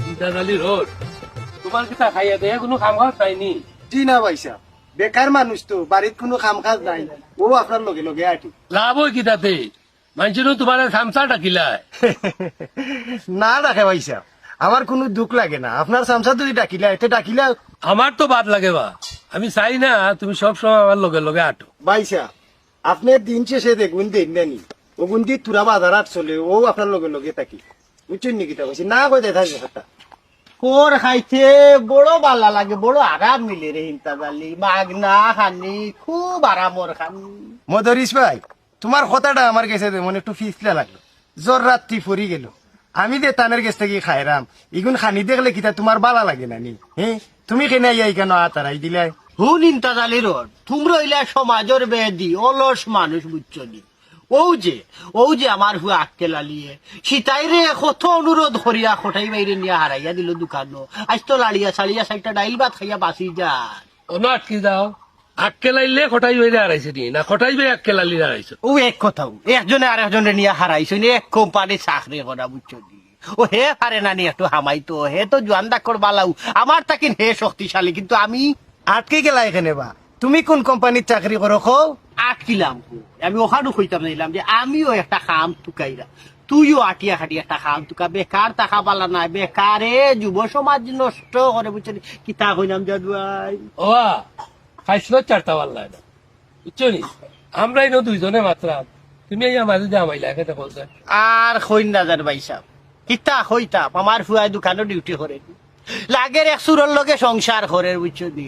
Internally road তোমার কিতা খাইয়া দেয় কোনো কাম কাজ পাইনি। জি না পয়সা, বেকার মানুষ তো, বাড়িত কোনো কাম কাজ নাই, ও আপনার লগে লগে আটি। লাভ হয় কিতাতে মানুষের তোমার সামসা ডাকিলায়। না রাখে পয়সা, আমার কোনো দুঃখ লাগে না, আপনার সামসা তুই ডাকিলা এতে ডাকিলা। আমার তো বাদ লাগে বা, আমি চাই না তুমি সব সময় আমার লগে লগে আটো। বাইসা আপনি দিন শেষে দেখুন দেখ নানি ওগুন দি তুরা বাজার আট চলে, ও আপনার লগে লগে থাকি বুঝছেন নাকি? তা বলছি না কই দেখা কথা কোর খাইতে বড় বালা লাগে, বড় আরাম মিলে রে ইন্তাজালি, মাগনা খানি খুব আরামর খানি। মদরিস ভাই, তোমার কথাটা আমার কাছে মনে একটু ফিসলা লাগলো, জ্বর রাত্রি ফুরি গেল, আমি দে তানের কাছ থেকে খাইরাম, ইগুন খানি দেখলে কিতা তোমার বালা লাগে না নি? হ্যাঁ তুমি কেন আই কেন আতারাই দিলাই? হুন ইন্তাজালি রোড, তোমরা হইলে সমাজের বেদি অলস মানুষ বুঝছো নি। ও যে আমার হুয়া আক্কেল আলিয়ে সীতাই রে কত অনুরোধ করিয়া খটাই বাইরে নিয়ে হারাইয়া দিল দোকানো, আজ তো লাড়িয়া সাড়িয়া সাইটা ডাইল ভাত খাইয়া বাঁচি যায়। অন্য আটকি যাও, আটকে লাইলে খটাই বাইরে হারাইছে নি না, খটাই বাই আটকে লাইলে হারাইছে। ও এক কথাও একজনে আর একজনে নিয়ে হারাইছো নি, এক কোম্পানি চাকরি করা বুঝছো নি। ও হে পারে না নি একটু হামাইতো, হে তো জোয়ান ডাক্কর বালাও, আমার তাকিন হে শক্তিশালী, কিন্তু আমি আটকে গেলা এখানে বা? তুমি কোন কোম্পানির চাকরি করো খো? আটকিলাম। আমি ওখানে কইতাম নিলাম যে আমিও একটা খাম টুকাইরা, তুইও আটিয়া খাটি একটা খাম টুকা, বেকার টাকা পালা নাই, বেকারে যুব সমাজ নষ্ট করে বুঝছেন কি তা কইলাম জাদু ভাই। ও খাইছিল চারটা পাল্লা না বুঝছো নি, আমরাই ন দুইজনে মাত্র, তুমি এই মাঝে যে আমাইলা খেতে বলছে। আর কইন না জান ভাই সাহেব, কিতা কইতাম, আমার ফুয়াই দোকানে ডিউটি করে, লাগের এক সুরের লগে সংসার করে বুঝছো নি,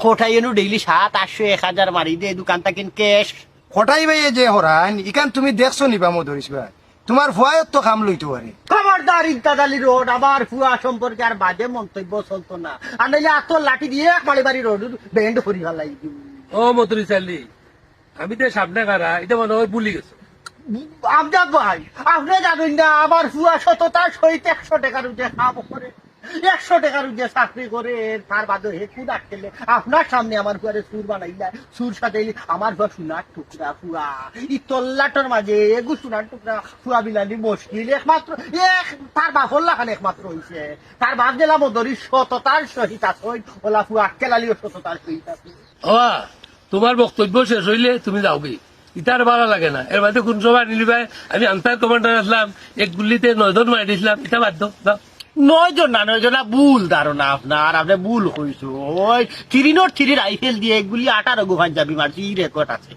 কোঠাই এনু ডেইলি 700-800-1000 মারি দে দোকান তাকিন ক্যাশ। হঠাই ভাই যে হরান ইকান তুমি দেখছো নিবা মদরিস ভাই, তোমার ভয়ত তো কাম লইতে পারে। খবরদার ইন্তাজালি রোড, আমার ফুয়া সম্পর্কে আর বাজে মন্তব্য চলতো না, আর নাইলে এত লাঠি দিয়ে বাড়ি বাড়ি রোড বেন্ড করি ফেলাই দিব। ও মতুরি চালি, আমি তো সামনে কারা এটা মনে হয় ভুলি গেছো। আমজাদ ভাই, আপনি জানেন না আমার ফুয়া সততার সহিত 100 টাকার উঠে কাম করে, 100 টাকার উঠে চাকরি করে, তার বাদে হে খুদ আটকেলে আপনার সামনে আমার ফুয়ারে সুর বানাইলা, সুর সাজাইলি আমার ফুয়া সোনার টুকরা, ফুয়া ই তল্লাটর মাঝে এগু সোনার টুকরা, ফুয়া বিলালি মুশকিল একমাত্র এক তার বাফল্লা খান একমাত্র হইছে, তার বাপ জেলা মদরি সততার সহিত আছে, ওলা ফুয়া আটকেলালিও সততার সহিত আছে। ও তোমার বক্তব্য শেষ হইলে তুমি যাওগে, ইটার ভালো লাগে না, এর বাদে কোন সময় নিলি ভাই আমি আনসার কমান্ডার আসলাম, এক গুলিতে 9 জন মারি দিয়েছিলাম, এটা বাদ দাও। 9 জন না, 9 জনা ভুল ধারণা আপনার, আপনি ভুল হইছো। ওই 303 রাইফেল দিয়ে এগুলি 18 গো পাঞ্জাবি মারছি, রেকর্ড আছে।